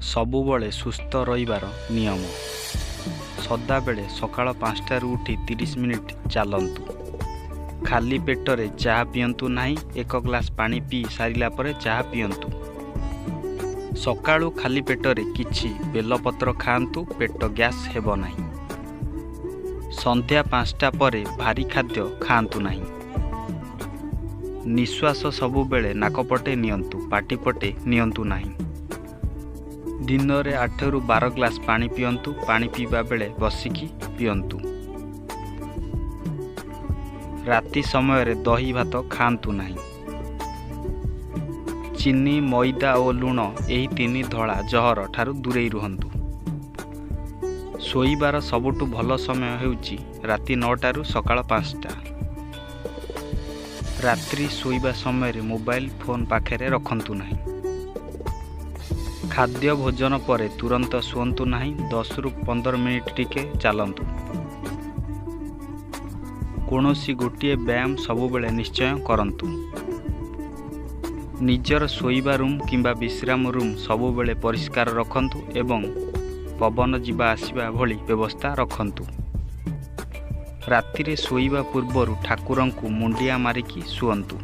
ସବୁବେଳେ ସୁସ୍ଥ ରହିବାର ନିୟମ। ସଦାବେଳେ ସକାଳ 5ଟାରୁ ଉଠି 30 ମିନିଟ୍ ଚାଲନ୍ତୁ। ଖାଲି ପେଟରେ ଚାହା ପିଅନ୍ତୁ ନାହିଁ। 1 ଗ୍ଲାସ୍ ପାଣି ପିଇ ସାରିଲା ପରେ ଚାହା ପିଅନ୍ତୁ। ସକାଳୁ ଖାଲି ପେଟରେ କିଛି ବେଲପତ୍ର ଖାଆନ୍ତୁ, ପେଟ ଗ୍ୟାସ୍ ହେବ ନାହିଁ। ସନ୍ଧ୍ୟା 5ଟା ପରେ ଭାରି ଖାଦ୍ୟ ଖାଆନ୍ତୁ ନାହିଁ। ନିଶ୍ୱାସ ସବୁବେଳେ ନାକପଟେ ନିଅନ୍ତୁ, ପାଟିପଟେ ନିଅନ୍ତୁ ନାହିଁ। ଦିନରେ 8ରୁ 12 ଗ୍ଲାସ୍ ପାଣି ପିଅନ୍ତୁ। ପାଣି ପିଇବା ବେଳେ ବସିକି ପିଅନ୍ତୁ। ରାତି ସମୟରେ ଦହି ଭାତ ଖାଆନ୍ତୁ ନାହିଁ। ଚିନି, ମଇଦା ଓ ଲୁଣ ଏହି 3 ଧଳା ଜହର ଠାରୁ ଦୂରେଇ ରୁହନ୍ତୁ। ଶୋଇବାର ସବୁଠୁ ଭଲ ସମୟ ହେଉଛି ରାତି 9ଟାରୁ ସକାଳ 5ଟା। ରାତ୍ରି ଶୋଇବା ସମୟରେ ମୋବାଇଲ ଫୋନ୍ ପାଖରେ ରଖନ୍ତୁ ନାହିଁ। ଖାଦ୍ୟ ଭୋଜନ ପରେ ତୁରନ୍ତ ଶୁଅନ୍ତୁ ନାହିଁ। 10ରୁ 15 ମିନିଟ୍ ଟିକେ ଚାଲନ୍ତୁ। କୌଣସି ଗୋଟିଏ ବ୍ୟାୟାମ ସବୁବେଳେ ନିଶ୍ଚୟ କରନ୍ତୁ। ନିଜର ଶୋଇବା ରୁମ୍ କିମ୍ବା ବିଶ୍ରାମ ରୁମ୍ ସବୁବେଳେ ପରିଷ୍କାର ରଖନ୍ତୁ ଏବଂ ପବନ ଯିବା ଆସିବା ଭଳି ବ୍ୟବସ୍ଥା ରଖନ୍ତୁ। ରାତିରେ ଶୋଇବା ପୂର୍ବରୁ ଠାକୁରଙ୍କୁ ମୁଣ୍ଡିଆ ମାରିକି ଶୁଅନ୍ତୁ।